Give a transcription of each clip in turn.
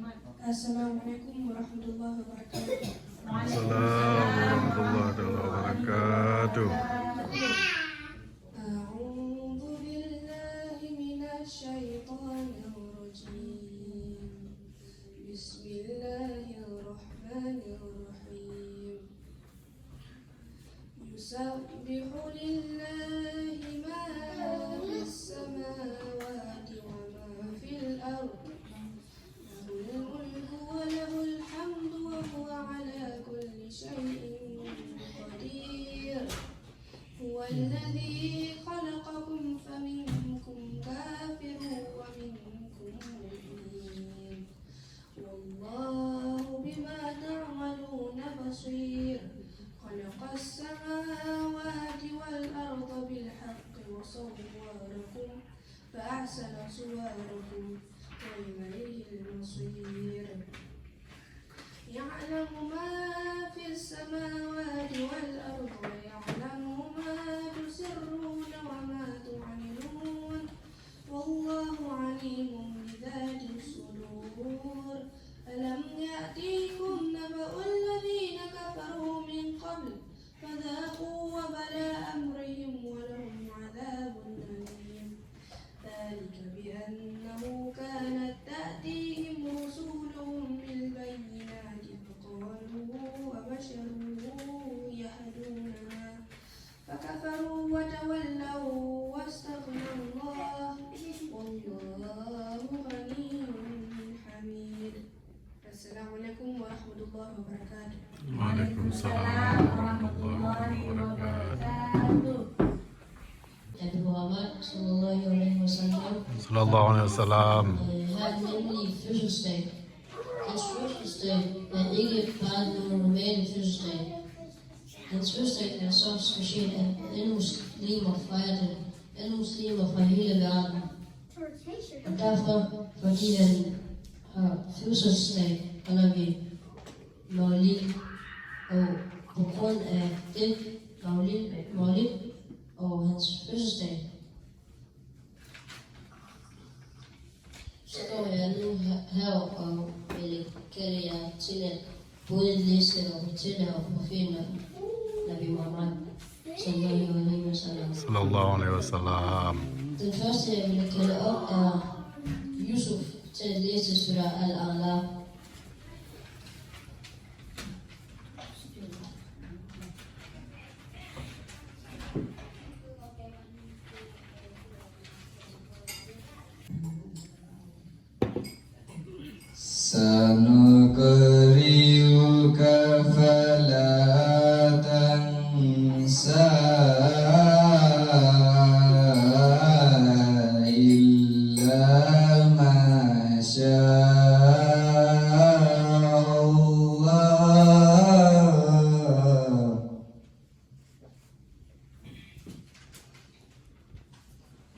Assalamualaikum warahmatullahi wabarakatuh. Assalamualaikum warahmatullahi wabarakatuh. A'udzu billahi minasyaitonir rajim. Bismillahirrahmanirrahim. Yusabbihu lillahi ma fis samawati wa ma fil ardi. وله الحمد وهو على كل شيء قدير هو الذي خلقكم فمنكم كافر ومنكم مؤمن والله بما تعملون بصير خلق السماوات والأرض بالحق وصوركم فأحسن صوركم وإليه المصير يعلم ما في السماوات والأرض ويعلم ما تسرون وما تعلنون والله عليم بذات الصدور ألم يأتيكم نبأ الذين كفروا من قبل فذاقوا وبال أمرهم ولهم عذاب أليم ذلك بأنه كانت تأتيهم رسولهم بالبينات فقالوا وبشر يهدوننا فكفروا وتولوا واستغنى الله والله غني حميد. السلام عليكم ورحمة الله وبركاته. وعليكم السلام warahmatullahi wabarakatuh. Nabi Muhammad sallallahu alaihi wasallam. Sallallahu alaihi wasallam. Har nemlig fødselsdag. Hans fødselsdag er ikke bare den normale fødselsdag. Hans fødselsdag er så speciel, at alle muslimer fejrer den. Alle muslimer fra hele verden. Og derfor, fordi han har fødselsdag, holder vi Maulid. Og på grund af det Maulid og hans fødselsdag, så står jeg nu her og vil kalde jer til at både læse og fortælle om profeten Nabi Muhammad sallallahu alaihi wasallam. Sallallahu alaihi wasallam. Den første jeg vil kalde op er Yusuf til at læse surah Al-A'la. سنقرئك فلا تنسى إلا ما شاء الله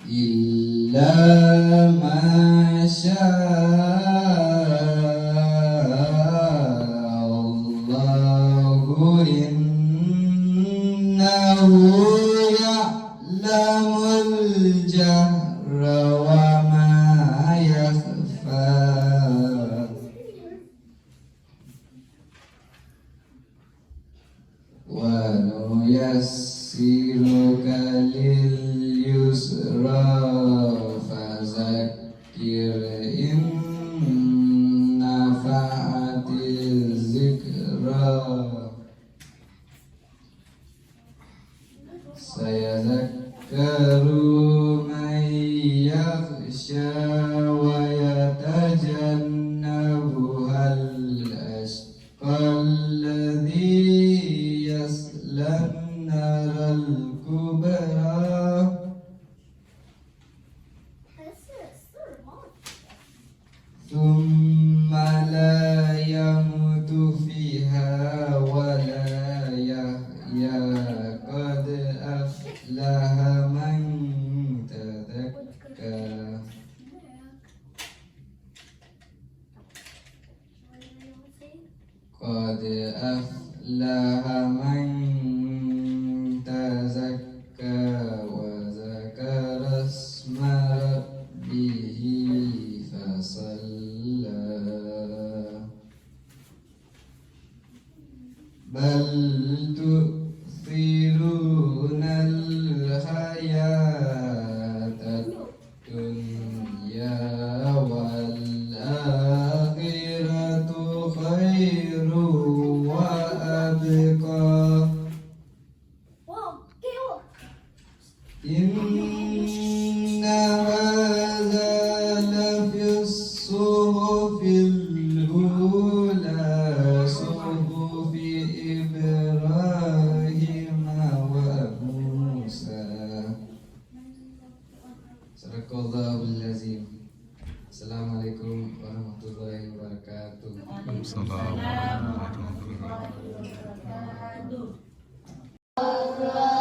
إلا ما إنه يعلم الجهر وما يخفى ونيسرك لليسرى فذكر إن نفعت الذكرى سيذكر من يخشى ويتجنبها الأشقى الذي يصلى النار الكبرى ثم لا يموت فيها ولا يحيا قد أفلح من تزكى قد أفلح من تزكى وذكر اسم ربه فصلى الصحف الأولى صحف إبراهيم وموسى. Sadaqallahul azim. Assalamualaikum warahmatullahi wabarakatuh. Assalamualaikum warahmatullahi wabarakatuh. Allahu